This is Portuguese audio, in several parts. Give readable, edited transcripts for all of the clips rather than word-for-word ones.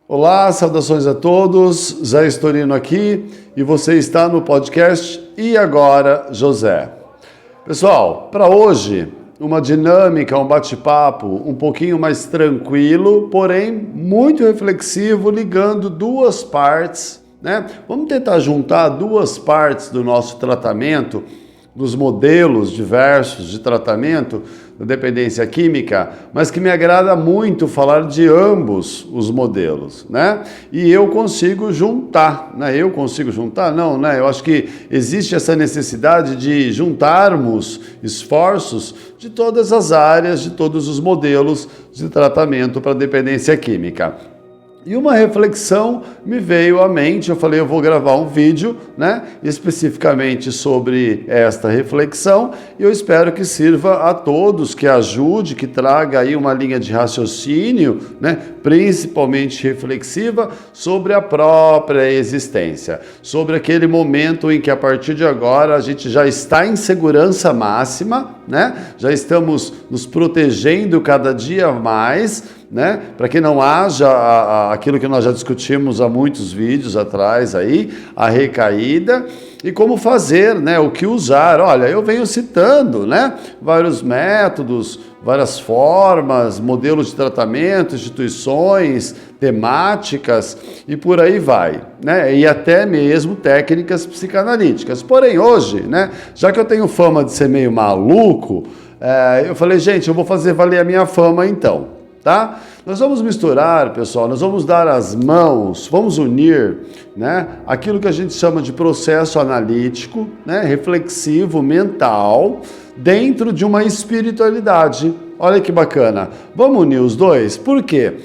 Olá, saudações a todos, Zé Estorino aqui e você está no podcast E Agora, José. Pessoal, para hoje, uma dinâmica, um bate-papo um pouquinho mais tranquilo, porém muito reflexivo, ligando duas partes, né? Vamos tentar juntar duas partes do nosso tratamento, dos modelos diversos de tratamento da dependência química, mas que me agrada muito falar de ambos os modelos, né? E eu consigo juntar, né? Eu consigo juntar? Não, né? Eu acho que existe essa necessidade de juntarmos esforços de todas as áreas, de todos os modelos de tratamento para dependência química. E uma reflexão me veio à mente, eu falei, eu vou gravar um vídeo, né, especificamente sobre esta reflexão, e eu espero que sirva a todos, que ajude, que traga aí uma linha de raciocínio, né, principalmente reflexiva, sobre a própria existência, sobre aquele momento em que a partir de agora a gente já está em segurança máxima, né, já estamos nos protegendo cada dia mais, né? Para que não haja aquilo que nós já discutimos há muitos vídeos atrás aí, a recaída, e como fazer, né? O que usar. Olha, eu venho citando, né? Vários métodos, várias formas, modelos de tratamento, instituições, temáticas e por aí vai, né? E até mesmo técnicas psicanalíticas. Porém, hoje, né? Já que eu tenho fama de ser meio maluco, eu falei, gente, eu vou fazer valer a minha fama então. Tá? Nós vamos misturar, pessoal, nós vamos dar as mãos, vamos unir, né, aquilo que a gente chama de processo analítico, né, reflexivo, mental, dentro de uma espiritualidade. Olha que bacana. Vamos unir os dois? Por quê?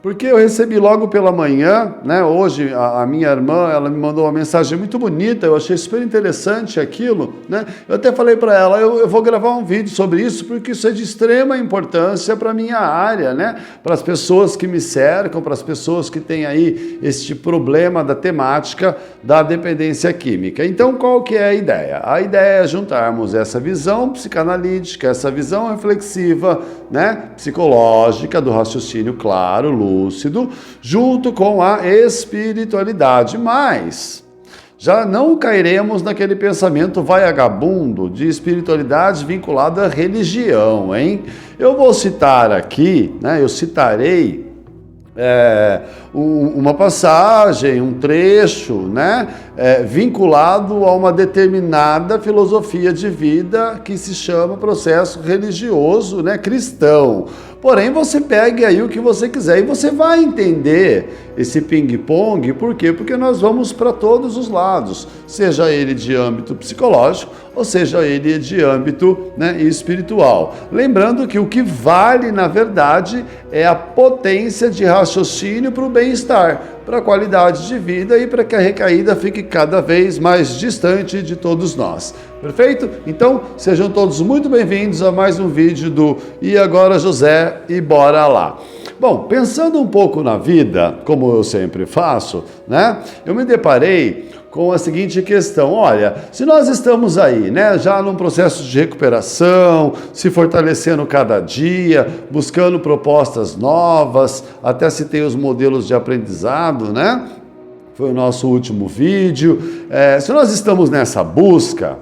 Porque eu recebi logo pela manhã, né, hoje a minha irmã, ela me mandou uma mensagem muito bonita, eu achei super interessante aquilo, né, eu até falei para ela, eu vou gravar um vídeo sobre isso, porque isso é de extrema importância para a minha área, né, para as pessoas que me cercam, para as pessoas que têm aí este problema da temática da dependência química. Então, qual que é a ideia? A ideia é juntarmos essa visão psicanalítica, essa visão reflexiva, né, psicológica, do raciocínio claro, lúcido, junto com a espiritualidade, mas já não cairemos naquele pensamento vagabundo de espiritualidade vinculada à religião, hein? Eu vou citar aqui, né, eu citarei uma passagem, um trecho, né, vinculado a uma determinada filosofia de vida que se chama processo religioso, né, cristão. Porém, você pegue aí o que você quiser e você vai entender esse ping-pong. Por quê? Porque nós vamos para todos os lados, seja ele de âmbito psicológico ou seja ele de âmbito, né, espiritual. Lembrando que o que vale, na verdade, é a potência de raciocínio para o bem-estar, para a qualidade de vida e para que a recaída fique cada vez mais distante de todos nós. Perfeito? Então, sejam todos muito bem-vindos a mais um vídeo do E Agora José, e bora lá. Bom, pensando um pouco na vida, como eu sempre faço, né, eu me deparei com a seguinte questão, olha, se nós estamos aí, né, já num processo de recuperação, se fortalecendo cada dia, buscando propostas novas, até citei os modelos de aprendizado, né, foi o nosso último vídeo, se nós estamos nessa busca,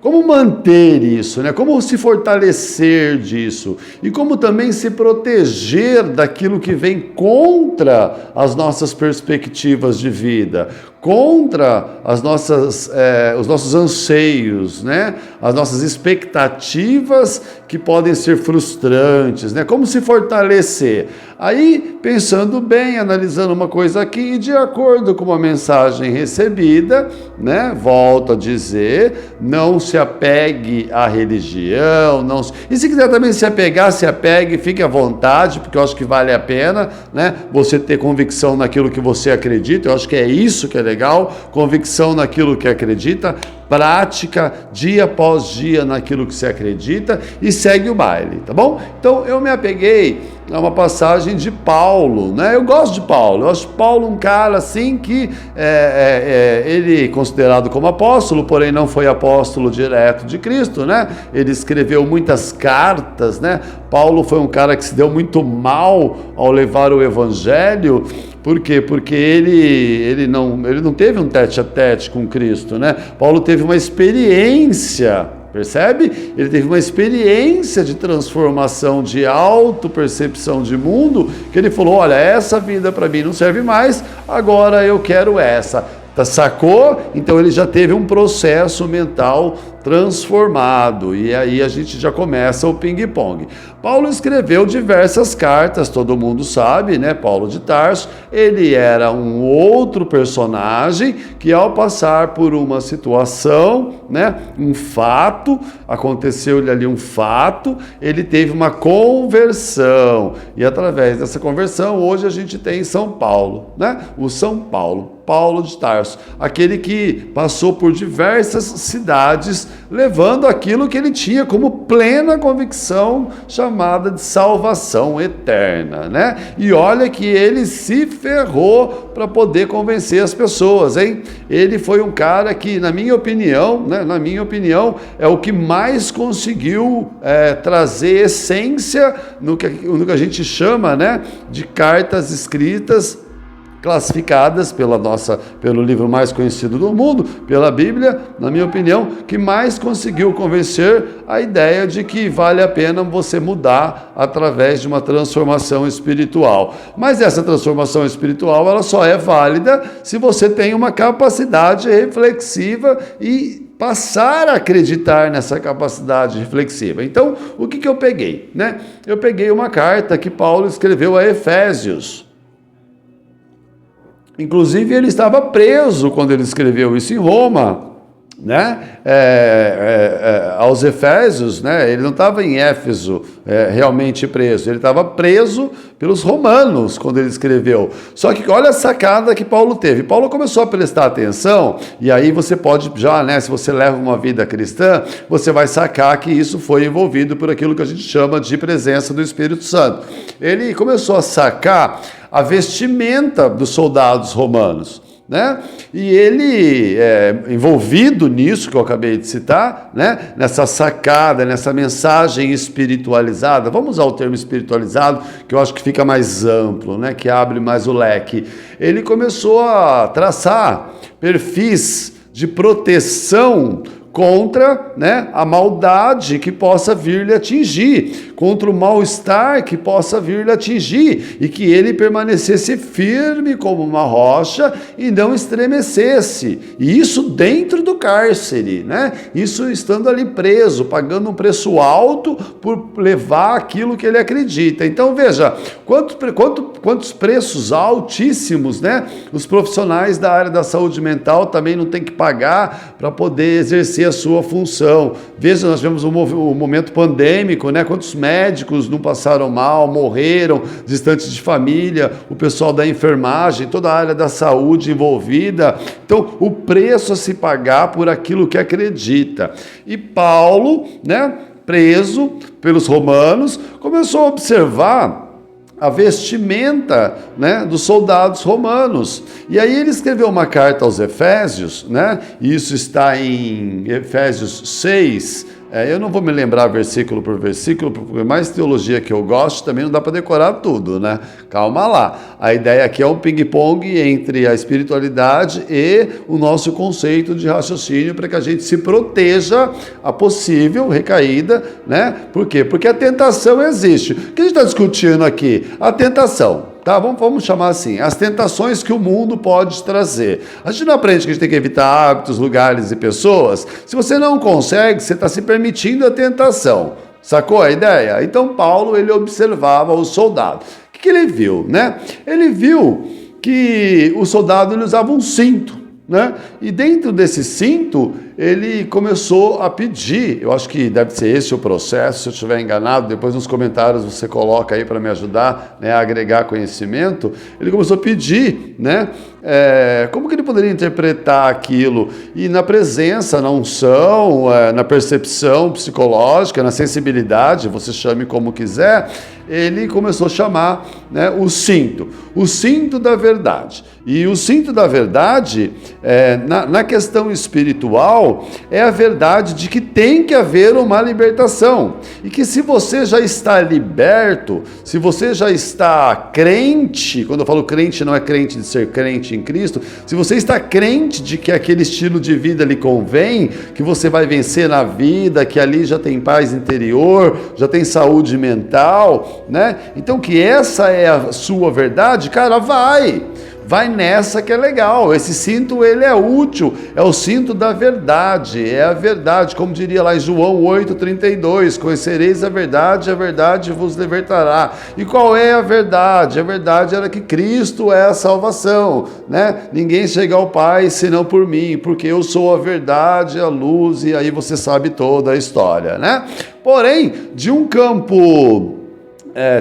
como manter isso, né? Como se fortalecer disso e como também se proteger daquilo que vem contra as nossas perspectivas de vida, contra as nossas, os nossos anseios, né? As nossas expectativas que podem ser frustrantes, né? Como se fortalecer? Aí, pensando bem, analisando uma coisa aqui, e de acordo com uma mensagem recebida, né? Volto a dizer, não se apegue à religião, não... E se quiser também se apegar, se apegue, fique à vontade, porque eu acho que vale a pena, né? Você ter convicção naquilo que você acredita, eu acho que é isso que é legal, convicção naquilo que acredita, prática, dia após dia, naquilo que você acredita e segue o baile, tá bom? Então eu me apeguei a uma passagem de Paulo, né? Eu gosto de Paulo, eu acho Paulo um cara assim que ele é considerado como apóstolo, porém não foi apóstolo direto de Cristo, né? Ele escreveu muitas cartas, né? Paulo foi um cara que se deu muito mal ao levar o evangelho. Por quê? Porque ele não teve um tete-a-tete com Cristo, né? Paulo teve uma experiência, percebe? Ele teve uma experiência de transformação, de autopercepção de mundo, que ele falou, olha, essa vida para mim não serve mais, agora eu quero essa. Sacou? Então ele já teve um processo mental transformado, e aí a gente já começa o ping-pong. Paulo escreveu diversas cartas, todo mundo sabe, né? Paulo de Tarso, ele era um outro personagem que ao passar por uma situação, né? Um fato, aconteceu-lhe ali um fato, ele teve uma conversão, e através dessa conversão, hoje a gente tem São Paulo, né? O São Paulo. Paulo de Tarso, aquele que passou por diversas cidades, levando aquilo que ele tinha como plena convicção, chamada de salvação eterna, né? E olha que ele se ferrou para poder convencer as pessoas, hein? Ele foi um cara que, na minha opinião, é o que mais conseguiu trazer essência no que a gente chama, né, de cartas escritas, classificadas pelo livro mais conhecido do mundo, pela Bíblia, na minha opinião, que mais conseguiu convencer a ideia de que vale a pena você mudar através de uma transformação espiritual. Mas essa transformação espiritual, ela só é válida se você tem uma capacidade reflexiva e passar a acreditar nessa capacidade reflexiva. Então, o que eu peguei, né? Eu peguei uma carta que Paulo escreveu a Efésios. Inclusive, ele estava preso quando ele escreveu isso em Roma, né? Aos Efésios, né? Ele não estava em Éfeso realmente preso, ele estava preso pelos romanos quando ele escreveu. Só que olha a sacada que Paulo teve. Paulo começou a prestar atenção, e aí você pode já, né? Se você leva uma vida cristã, você vai sacar que isso foi envolvido por aquilo que a gente chama de presença do Espírito Santo. Ele começou a sacar a vestimenta dos soldados romanos, né? E ele, envolvido nisso que eu acabei de citar, né? Nessa sacada, nessa mensagem espiritualizada, vamos usar o termo espiritualizado, que eu acho que fica mais amplo, né? Que abre mais o leque. Ele começou a traçar perfis de proteção contra, né, a maldade que possa vir lhe atingir, contra o mal-estar que possa vir lhe atingir, e que ele permanecesse firme como uma rocha e não estremecesse. E isso dentro do cárcere, né? Isso estando ali preso, pagando um preço alto por levar aquilo que ele acredita. Então veja, quantos preços altíssimos, né? Os profissionais da área da saúde mental também não têm que pagar para poder exercer a sua função. Veja, nós tivemos um momento pandêmico, né? Quantos médicos não passaram mal, morreram, distantes de família, o pessoal da enfermagem, toda a área da saúde envolvida. Então, o preço a se pagar por aquilo que acredita. E Paulo, né, preso pelos romanos, começou a observar a vestimenta, né, dos soldados romanos. E aí ele escreveu uma carta aos Efésios, né? Isso está em Efésios 6. Eu não vou me lembrar versículo por versículo, porque mais teologia que eu gosto, também não dá para decorar tudo, né? Calma lá. A ideia aqui é um ping-pong entre a espiritualidade e o nosso conceito de raciocínio, para que a gente se proteja a possível recaída, né? Por quê? Porque a tentação existe. O que a gente está discutindo aqui? A tentação. Tá, vamos chamar assim, as tentações que o mundo pode trazer. A gente não aprende que a gente tem que evitar hábitos, lugares e pessoas. Se você não consegue, você está se permitindo a tentação. Sacou a ideia? Então Paulo, ele observava o soldado. O que ele viu, né? Ele viu que o soldado ele usava um cinto, né? E dentro desse cinto, ele começou a pedir, eu acho que deve ser esse o processo, se eu estiver enganado, depois nos comentários você coloca aí para me ajudar, né, a agregar conhecimento. Ele começou a pedir, né, como que ele poderia interpretar aquilo? E na presença, na unção, na percepção psicológica, na sensibilidade, você chame como quiser, ele começou a chamar, né, o cinto da verdade. E o cinto da verdade, na questão espiritual, é a verdade de que tem que haver uma libertação. E que se você já está liberto, se você já está crente, quando eu falo crente, não é crente de ser crente em Cristo, se você está crente de que aquele estilo de vida lhe convém, que você vai vencer na vida, que ali já tem paz interior, já tem saúde mental, né? Então que essa é a sua verdade, cara, vai nessa que é legal. Esse cinto, ele é útil, é o cinto da verdade, é a verdade, como diria lá em João 8,32, conhecereis a verdade vos libertará. E qual é a verdade? A verdade era que Cristo é a salvação, né? Ninguém chega ao Pai senão por mim, porque eu sou a verdade, a luz, e aí você sabe toda a história, né? Porém, de um campo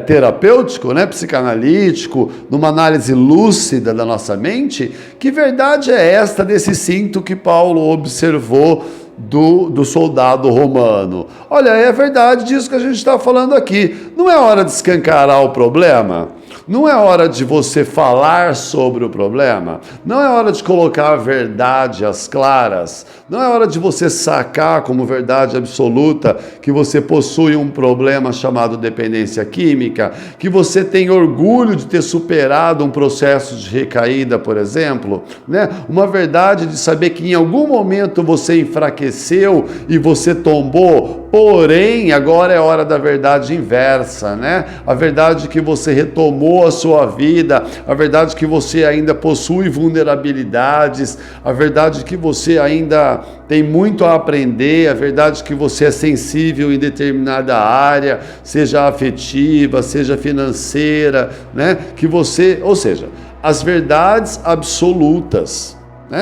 terapêutico, né, psicanalítico, numa análise lúcida da nossa mente, que verdade é esta desse cinto que Paulo observou do soldado romano? Olha, é verdade disso que a gente está falando aqui. Não é hora de escancarar o problema? Não é hora de você falar sobre o problema? Não é hora de colocar a verdade às claras? Não é hora de você sacar como verdade absoluta que você possui um problema chamado dependência química? Que você tem orgulho de ter superado um processo de recaída, por exemplo? Né? Uma verdade de saber que em algum momento você enfraqueceu e você tombou, porém agora é hora da verdade inversa, né? A verdade que você retomou a sua vida, a verdade que você ainda possui vulnerabilidades, a verdade que você ainda tem muito a aprender, a verdade que você é sensível em determinada área, seja afetiva, seja financeira, né? Que você, ou seja, as verdades absolutas.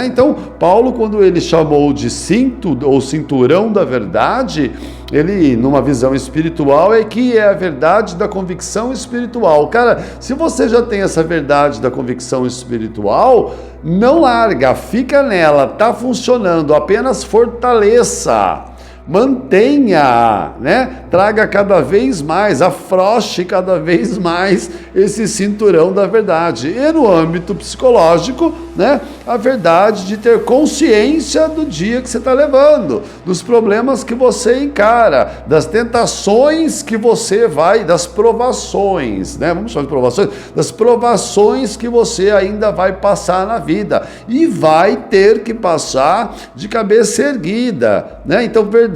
Então, Paulo, quando ele chamou de cinto ou cinturão da verdade, ele, numa visão espiritual, é que é a verdade da convicção espiritual. Cara, se você já tem essa verdade da convicção espiritual, não larga, fica nela, tá funcionando, apenas fortaleça. Mantenha, né? Traga cada vez mais, afrouxe cada vez mais esse cinturão da verdade. E no âmbito psicológico, né? A verdade de ter consciência do dia que você está levando, dos problemas que você encara, das tentações que você vai, das provações, né? Vamos chamar de provações, das provações que você ainda vai passar na vida e vai ter que passar de cabeça erguida, né? Então, verdade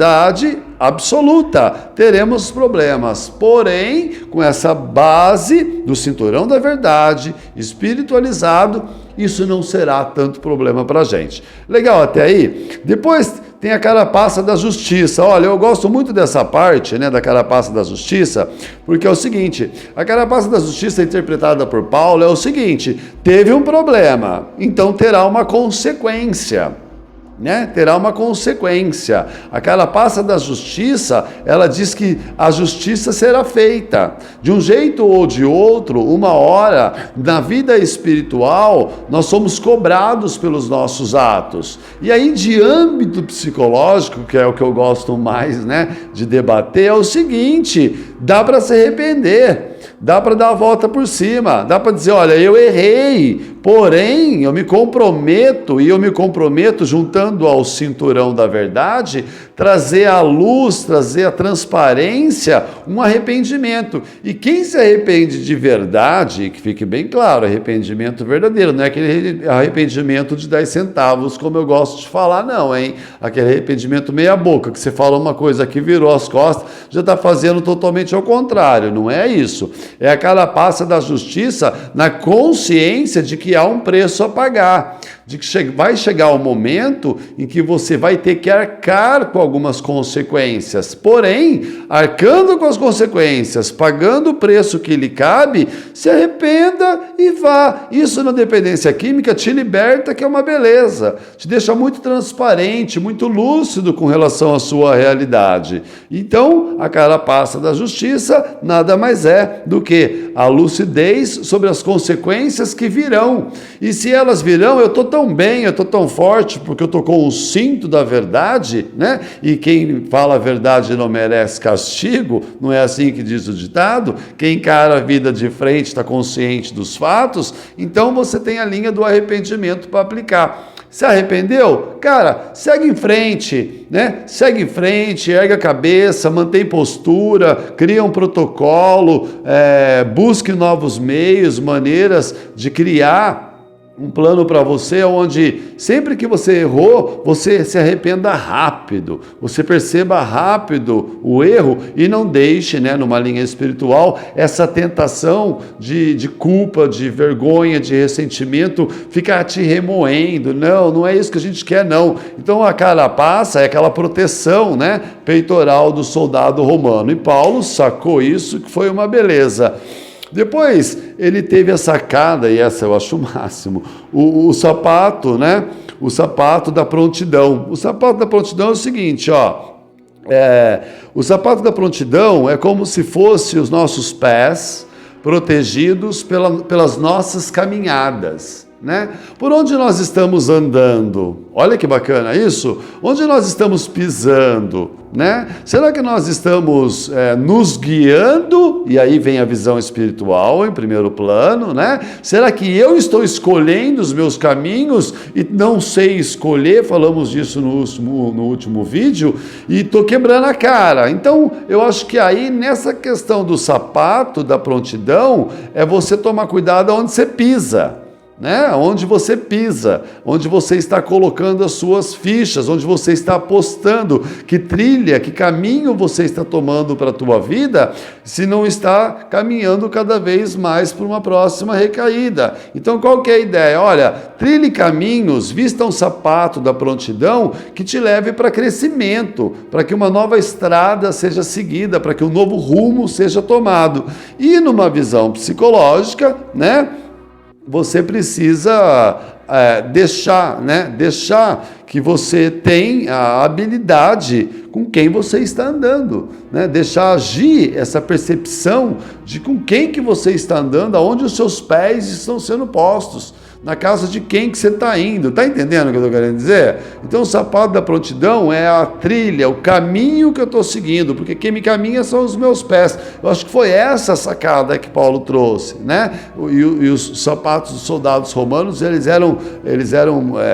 absoluta, teremos problemas, porém, com essa base do cinturão da verdade, espiritualizado, isso não será tanto problema para a gente. Legal até aí? Depois tem a carapaça da justiça. Olha, eu gosto muito dessa parte, né, da carapaça da justiça, porque é o seguinte, a carapaça da justiça interpretada por Paulo é o seguinte, teve um problema, então terá uma consequência. Né? Terá uma consequência. A carapaça da justiça, ela diz que a justiça será feita. De um jeito ou de outro, uma hora, na vida espiritual, nós somos cobrados pelos nossos atos. E aí, de âmbito psicológico, que é o que eu gosto mais, né, de debater, é o seguinte, dá para se arrepender. Dá para dar a volta por cima, dá para dizer, olha, eu errei, porém eu me comprometo, e eu me comprometo juntando ao cinturão da verdade, trazer à luz, trazer à transparência um arrependimento. E quem se arrepende de verdade, que fique bem claro, arrependimento verdadeiro, não é aquele arrependimento de 10 centavos, como eu gosto de falar, não, hein? Aquele arrependimento meia boca, que você fala uma coisa aqui, virou as costas, já está fazendo totalmente ao contrário, não é isso. É a carapaça da justiça na consciência de que há um preço a pagar, de que vai chegar o momento em que você vai ter que arcar com algumas consequências. Porém, arcando com as consequências, pagando o preço que lhe cabe, se arrependa e vá. Isso na dependência química te liberta, que é uma beleza. Te deixa muito transparente, muito lúcido com relação à sua realidade. Então, a carapaça da justiça nada mais é do que a lucidez sobre as consequências que virão. E se elas virão, eu estou tão bem, eu estou tão forte, porque eu estou com o cinto da verdade, né? E quem fala a verdade não merece castigo, não é assim que diz o ditado? Quem encara a vida de frente está consciente dos fatos, então você tem a linha do arrependimento para aplicar. Se arrependeu? Cara, segue em frente, né? Segue em frente, ergue a cabeça, mantém postura, cria um protocolo, busque novos meios, maneiras de criar um plano para você onde sempre que você errou, você se arrependa rápido, você perceba rápido o erro e não deixe, né, numa linha espiritual, essa tentação de culpa, de vergonha, de ressentimento ficar te remoendo. Não é isso que a gente quer, não. Então a carapaça é aquela proteção, né, peitoral do soldado romano. E Paulo sacou isso, que foi uma beleza. Depois ele teve a sacada, e essa eu acho o máximo, o sapato, né? O sapato da prontidão. O sapato da prontidão é o seguinte, o sapato da prontidão é como se fosse os nossos pés protegidos pelas nossas caminhadas, né? Por onde nós estamos andando? Olha que bacana isso! Onde nós estamos pisando, né? Será que nós estamos nos guiando? E aí vem a visão espiritual em primeiro plano, né? Será que eu estou escolhendo os meus caminhos e não sei escolher? Falamos disso no último vídeo e estou quebrando a cara. Então, eu acho que aí nessa questão do sapato, da prontidão, é você tomar cuidado onde você pisa, né? Onde você pisa, onde você está colocando as suas fichas, onde você está apostando, que trilha, que caminho você está tomando para a tua vida, se não está caminhando cada vez mais para uma próxima recaída. Então qual que é a ideia? Olha, trilhe caminhos, vista um sapato da prontidão que te leve para crescimento, para que uma nova estrada seja seguida, para que um novo rumo seja tomado. E numa visão psicológica, né? Você precisa deixar que você tenha a habilidade com quem você está andando, né? Deixar agir essa percepção de com quem que você está andando, aonde os seus pés estão sendo postos, na casa de quem que você está indo. Está entendendo o que eu estou querendo dizer? Então o sapato da prontidão é a trilha, o caminho que eu estou seguindo, porque quem me caminha são os meus pés. Eu acho que foi essa sacada que Paulo trouxe, né? E os sapatos dos soldados romanos, eles eram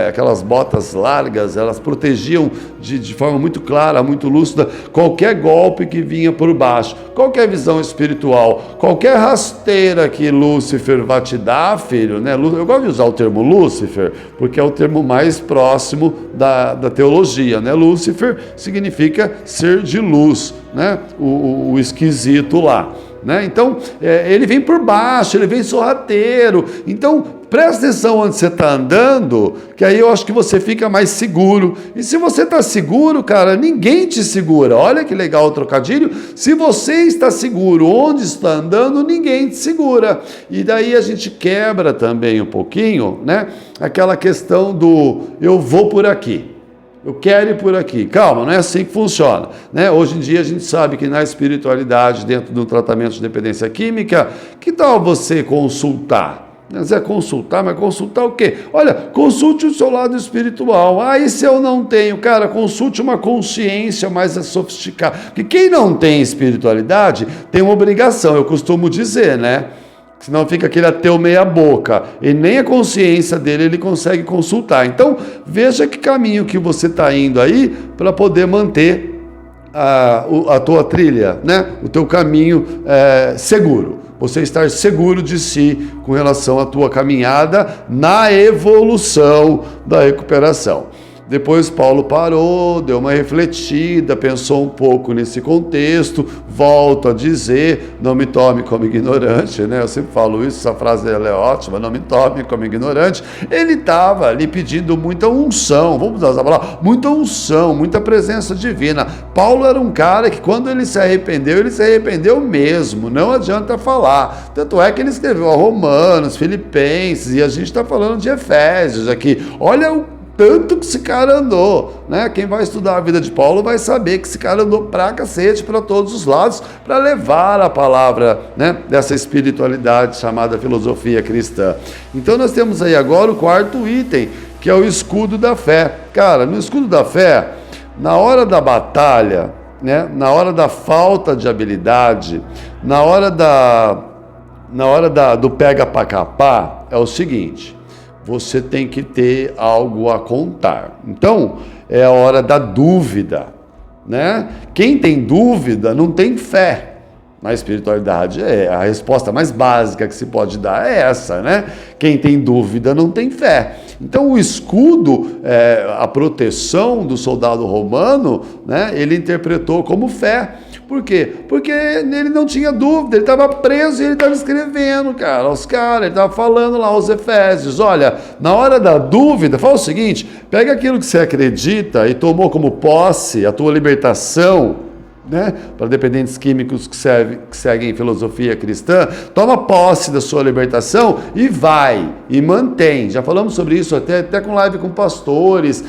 aquelas botas largas, elas protegiam de forma muito clara, muito lúcida, qualquer golpe que vinha por baixo, qualquer visão espiritual, qualquer rasteira que Lúcifer vai te dar, filho, né? Eu gosto de usar o termo Lúcifer, porque é o termo mais próximo da teologia, né? Lúcifer significa ser de luz, né? O esquisito lá, né? Então, ele vem por baixo, ele vem sorrateiro. Então, presta atenção onde você está andando, que aí eu acho que você fica mais seguro. E se você está seguro, cara, ninguém te segura. Olha que legal o trocadilho. Se você está seguro onde está andando, ninguém te segura. E daí a gente quebra também um pouquinho, né? Aquela questão do eu vou por aqui. Eu quero ir por aqui. Calma, não é assim que funciona, né? Hoje em dia a gente sabe que na espiritualidade, dentro do tratamento de dependência química, que tal você consultar? Você consultar, mas consultar o quê? Olha, consulte o seu lado espiritual. E se eu não tenho? Cara, consulte uma consciência mais sofisticada. Porque quem não tem espiritualidade tem uma obrigação, eu costumo dizer, né? Senão fica aquele ateu meia boca, e nem a consciência dele ele consegue consultar. Então, veja que caminho que você está indo aí para poder manter a tua trilha, né? O teu caminho seguro. Você estar seguro de si com relação à tua caminhada na evolução da recuperação. Depois Paulo parou, deu uma refletida, pensou um pouco nesse contexto, volta a dizer, não me tome como ignorante, né? Eu sempre falo isso, essa frase ela é ótima, não me tome como ignorante. Ele estava ali pedindo muita unção, vamos usar essa palavra, muita unção, muita presença divina. Paulo era um cara que quando ele se arrependeu mesmo, não adianta falar. Tanto é que ele escreveu a Romanos, Filipenses, e a gente está falando de Efésios aqui. Olha o tanto que esse cara andou, né? Quem vai estudar a vida de Paulo vai saber que esse cara andou pra cacete, para todos os lados, para levar a palavra, né, dessa espiritualidade chamada filosofia cristã. Então nós temos aí agora o quarto item, que é o escudo da fé. Cara, no escudo da fé, na hora da batalha, né, na hora da falta de habilidade, na hora do pega pra capar, é o seguinte: você tem que ter algo a contar. Então, é a hora da dúvida, né? Quem tem dúvida não tem fé. Na espiritualidade, a resposta mais básica que se pode dar é essa, né? Quem tem dúvida não tem fé. Então, o escudo, a proteção do soldado romano, né? Ele interpretou como fé. Por quê? Porque ele não tinha dúvida, ele estava preso e ele estava escrevendo, cara, aos caras, ele estava falando lá aos Efésios: olha, na hora da dúvida, fala o seguinte, pega aquilo que você acredita e tomou como posse, a tua libertação, né, para dependentes químicos que seguem filosofia cristã, toma posse da sua libertação e vai, e mantém. Já falamos sobre isso até com live com pastores,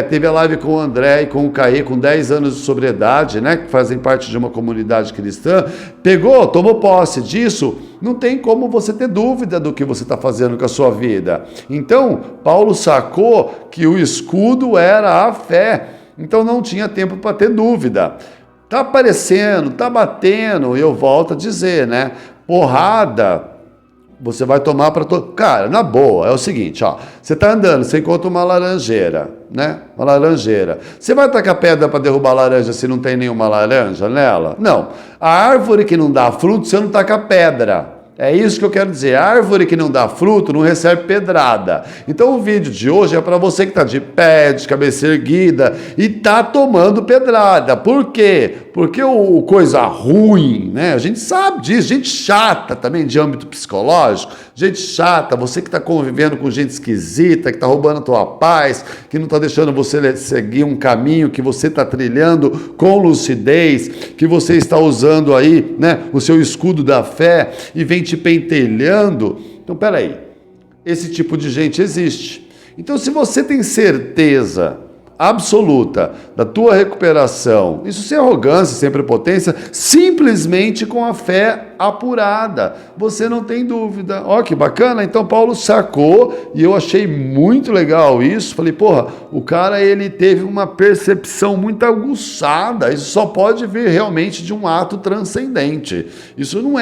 teve a live com o André e com o Caê, com 10 anos de sobriedade, né, que fazem parte de uma comunidade cristã. Pegou, tomou posse disso, não tem como você ter dúvida do que você está fazendo com a sua vida. Então, Paulo sacou que o escudo era a fé, então não tinha tempo para ter dúvida. Tá aparecendo, tá batendo, e eu volto a dizer, né? Porrada, você vai tomar para todo... Cara, na boa, é o seguinte, ó. Você tá andando, você encontra uma laranjeira, né? Uma laranjeira. Você vai tacar pedra para derrubar a laranja se não tem nenhuma laranja nela? Não. A árvore que não dá fruto, você não taca pedra. É isso que eu quero dizer. A árvore que não dá fruto não recebe pedrada. Então o vídeo de hoje é para você que está de pé, de cabeça erguida e está tomando pedrada. Por quê? Porque o coisa ruim, né? A gente sabe disso, gente chata também de âmbito psicológico, gente chata, você que está convivendo com gente esquisita, que está roubando a tua paz, que não está deixando você seguir um caminho que você está trilhando com lucidez, que você está usando aí, né, o seu escudo da fé e vem te pentelhando. Então, peraí, esse tipo de gente existe. Então, se você tem certeza absoluta da tua recuperação, isso sem arrogância, sem prepotência, simplesmente com a fé apurada, você não tem dúvida. Ó, que bacana. Então Paulo sacou, e eu achei muito legal isso. Falei, porra, o cara, ele teve uma percepção muito aguçada. Isso só pode vir realmente de um ato transcendente. Isso não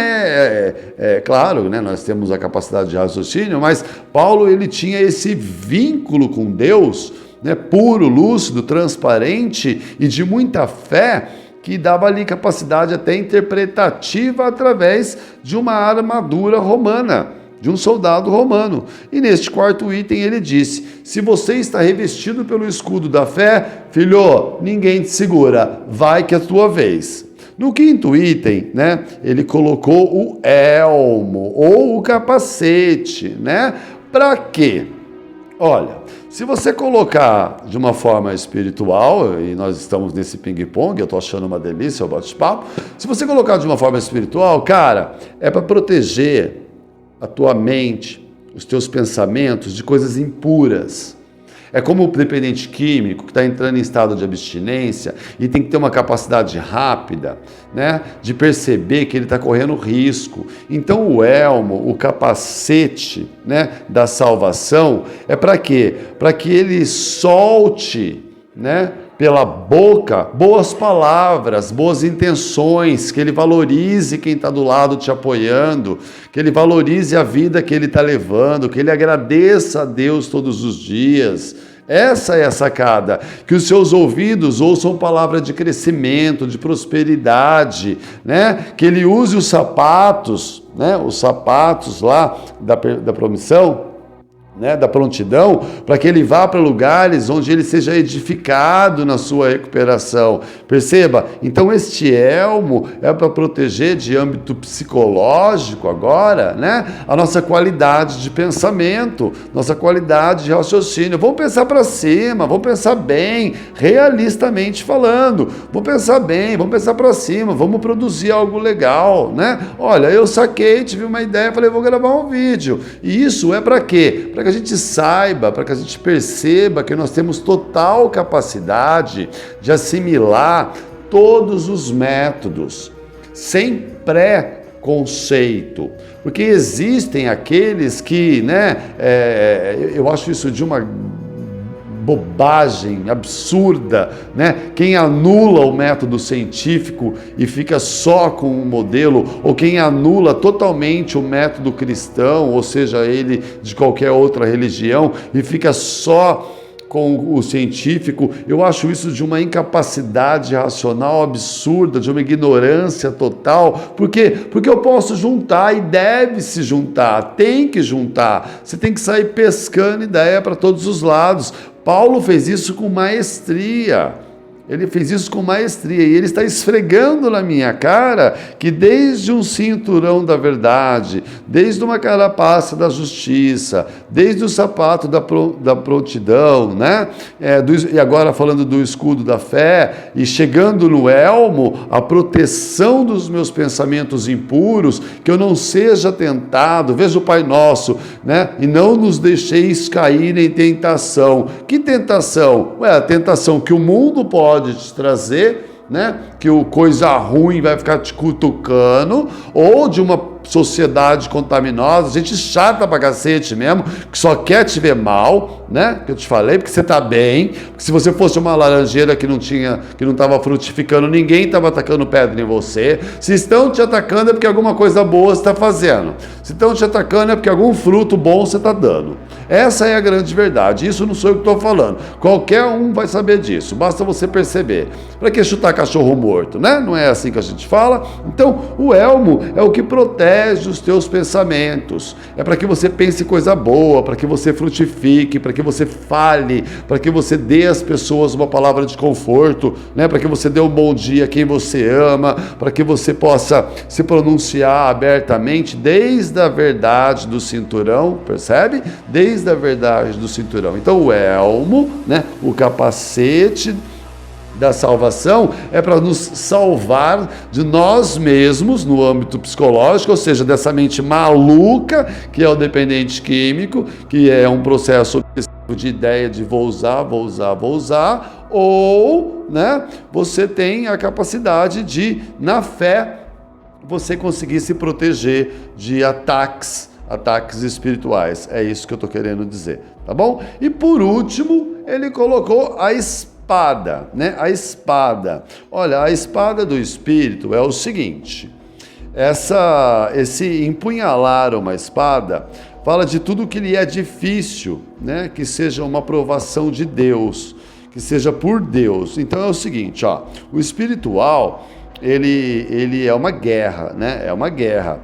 claro, né, nós temos a capacidade de raciocínio, mas Paulo, ele tinha esse vínculo com Deus, né, puro, lúcido, transparente e de muita fé, que dava ali capacidade até interpretativa através de uma armadura romana, de um soldado romano. E neste quarto item ele disse: se você está revestido pelo escudo da fé, filho, ninguém te segura, vai que é a tua vez. No quinto item, né, ele colocou o elmo ou o capacete, né? Para quê? Olha, se você colocar de uma forma espiritual, e nós estamos nesse ping-pong, eu estou achando uma delícia o bate-papo, se você colocar de uma forma espiritual, cara, é para proteger a tua mente, os teus pensamentos de coisas impuras. É como o dependente químico que está entrando em estado de abstinência e tem que ter uma capacidade rápida, né, de perceber que ele está correndo risco. Então o elmo, o capacete, né, da salvação é para quê? Para que ele solte, né, pela boca, boas palavras, boas intenções, que ele valorize quem está do lado te apoiando, que ele valorize a vida que ele está levando, que ele agradeça a Deus todos os dias. Essa é a sacada, que os seus ouvidos ouçam palavra de crescimento, de prosperidade, né? Que ele use os sapatos, né? Os sapatos lá da promissão, né, da prontidão, para que ele vá para lugares onde ele seja edificado na sua recuperação. Perceba? Então este elmo é para proteger de âmbito psicológico agora, né, a nossa qualidade de pensamento, nossa qualidade de raciocínio. Vamos pensar para cima, vamos pensar bem, realistamente falando. Vamos pensar bem, vamos pensar para cima, vamos produzir algo legal, né? Olha, eu saquei, tive uma ideia, falei, vou gravar um vídeo. E isso é para quê? Para que a gente saiba, para que a gente perceba que nós temos total capacidade de assimilar todos os métodos, sem pré-conceito. Porque existem aqueles que, né, eu acho isso de uma bobagem absurda, né? Quem anula o método científico e fica só com um modelo, ou quem anula totalmente o método cristão, ou seja, ele de qualquer outra religião, e fica só com o científico, eu acho isso de uma incapacidade racional absurda, de uma ignorância total. Por quê? Porque eu posso juntar e deve se juntar, tem que juntar, você tem que sair pescando ideia para todos os lados. Paulo fez isso com maestria. Ele fez isso com maestria e ele está esfregando na minha cara que desde um cinturão da verdade, desde uma carapaça da justiça, desde o sapato da prontidão, né? E agora falando do escudo da fé, e chegando no elmo, a proteção dos meus pensamentos impuros, que eu não seja tentado, veja o Pai Nosso, né? E não nos deixeis cair em tentação. Que tentação? A tentação que o mundo pode te trazer, né? Que o coisa ruim vai ficar te cutucando, ou de uma sociedade contaminosa, gente chata pra cacete mesmo, que só quer te ver mal, né? Que eu te falei, porque você tá bem, porque se você fosse uma laranjeira que não estava frutificando, ninguém estava atacando pedra em você. Se estão te atacando é porque alguma coisa boa você está fazendo. Se estão te atacando é porque algum fruto bom você está dando. Essa é a grande verdade. Isso não sou eu que estou falando. Qualquer um vai saber disso. Basta você perceber. Para que chutar cachorro morto, né? Não é assim que a gente fala? Então, o elmo é o que protege os teus pensamentos. É para que você pense coisa boa, para que você frutifique, para que você fale, para que você dê às pessoas uma palavra de conforto, né? Para que você dê um bom dia a quem você ama, para que você possa se pronunciar abertamente desde a verdade do cinturão, percebe? Desde a verdade do cinturão. Então o elmo, né? O capacete da salvação é para nos salvar de nós mesmos no âmbito psicológico, ou seja, dessa mente maluca que é o dependente químico, que é um processo de ideia de vou usar, ou, né, você tem a capacidade de, na fé, você conseguir se proteger de ataques espirituais. É isso que eu estou querendo dizer, tá bom? E por último, ele colocou a espada, né? A espada. Olha, a espada do Espírito é o seguinte: esse empunhalar uma espada fala de tudo que lhe é difícil, né? Que seja uma provação de Deus, que seja por Deus. Então é o seguinte, ó, o espiritual, ele é uma guerra, né? É uma guerra.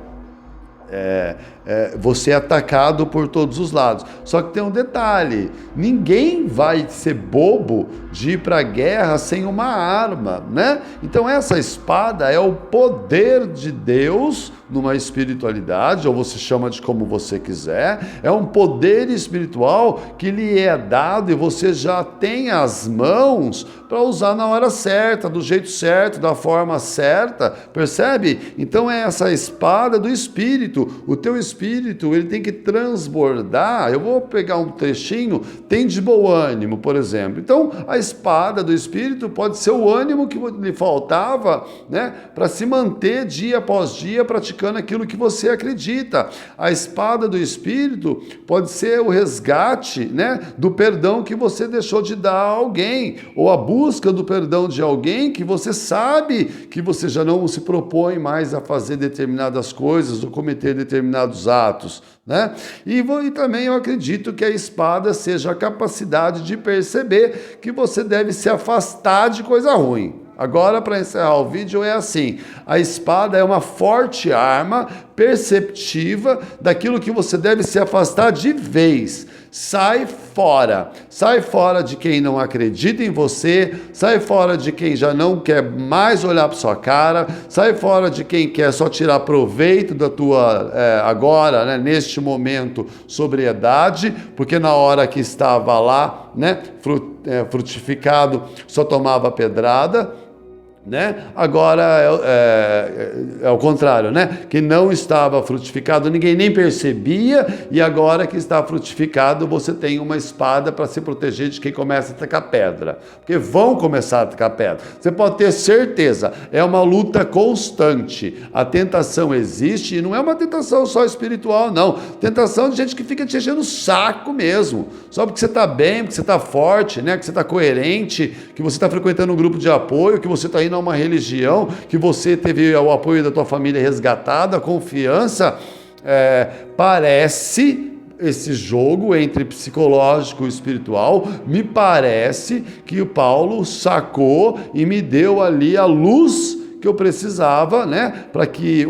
Você é atacado por todos os lados. Só que tem um detalhe: ninguém vai ser bobo de ir para a guerra sem uma arma, né? Então essa espada é o poder de Deus numa espiritualidade, ou você chama de como você quiser, é um poder espiritual que lhe é dado e você já tem as mãos para usar na hora certa, do jeito certo, da forma certa, percebe? Então é essa espada do Espírito. O teu Espírito, ele tem que transbordar. Eu vou pegar um trechinho, tem de bom ânimo, por exemplo. Então a espada do Espírito pode ser o ânimo que lhe faltava, né, para se manter dia após dia praticando aquilo que você acredita. A espada do Espírito pode ser o resgate, né, do perdão que você deixou de dar a alguém, ou a busca do perdão de alguém que você sabe que você já não se propõe mais a fazer determinadas coisas ou cometer determinados atos, né? E também eu acredito que a espada seja a capacidade de perceber que você deve se afastar de coisa ruim. Agora, para encerrar o vídeo, é assim: a espada é uma forte arma perceptiva daquilo que você deve se afastar de vez. Sai fora de quem não acredita em você, sai fora de quem já não quer mais olhar para sua cara, sai fora de quem quer só tirar proveito da tua, agora, né, neste momento, sobriedade, porque na hora que estava lá, né, frutificado, só tomava pedrada. Né? Agora é o contrário, né? Que não estava frutificado, ninguém nem percebia, e agora que está frutificado, você tem uma espada para se proteger de quem começa a tacar pedra, porque vão começar a tacar pedra. Você pode ter certeza, é uma luta constante. A tentação existe, e não é uma tentação só espiritual, não. Tentação de gente que fica te enchendo o saco mesmo, só porque você está bem, porque você está forte, né? Que você está coerente, que você está frequentando um grupo de apoio, que você está indo a uma religião, que você teve o apoio da tua família resgatada, a confiança. Parece esse jogo entre psicológico e espiritual, me parece que o Paulo sacou e me deu ali a luz que eu precisava, né, para que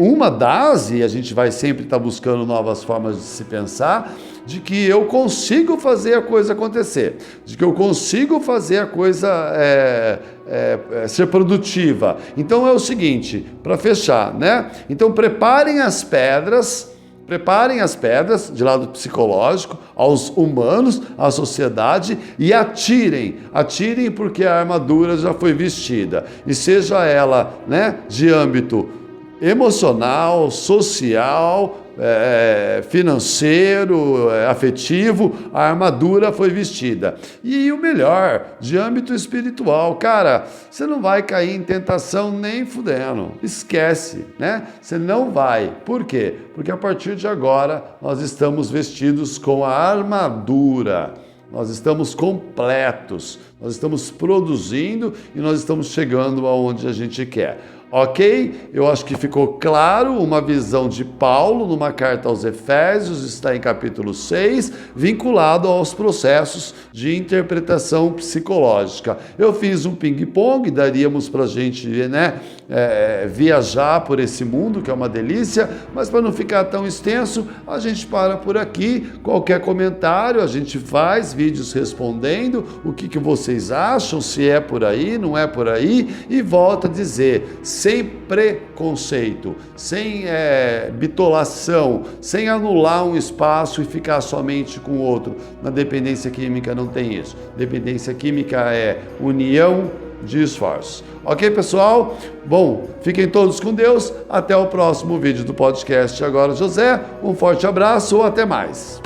e a gente vai sempre estar buscando novas formas de se pensar, de que eu consigo fazer a coisa acontecer, de que eu consigo fazer a coisa ser produtiva. Então é o seguinte, para fechar, né? Então preparem as pedras de lado psicológico, aos humanos, à sociedade, e atirem porque a armadura já foi vestida, e seja ela, né, de âmbito emocional, social, financeiro, afetivo, a armadura foi vestida. E o melhor, de âmbito espiritual, cara, você não vai cair em tentação nem fudendo, esquece, né? Você não vai. Por quê? Porque a partir de agora nós estamos vestidos com a armadura. Nós estamos completos, nós estamos produzindo e nós estamos chegando aonde a gente quer. Ok? Eu acho que ficou claro uma visão de Paulo numa carta aos Efésios, está em capítulo 6, vinculado aos processos de interpretação psicológica. Eu fiz um ping-pong, daríamos para a gente, né, viajar por esse mundo, que é uma delícia, mas para não ficar tão extenso, a gente para por aqui. Qualquer comentário, a gente faz vídeos respondendo o que vocês acham, se é por aí, não é por aí, e volto a dizer, sem preconceito, sem bitolação, sem anular um espaço e ficar somente com o outro. Na dependência química não tem isso. Dependência química é união de esforços. Ok, pessoal? Bom, fiquem todos com Deus. Até o próximo vídeo do podcast Agora José. Um forte abraço ou até mais.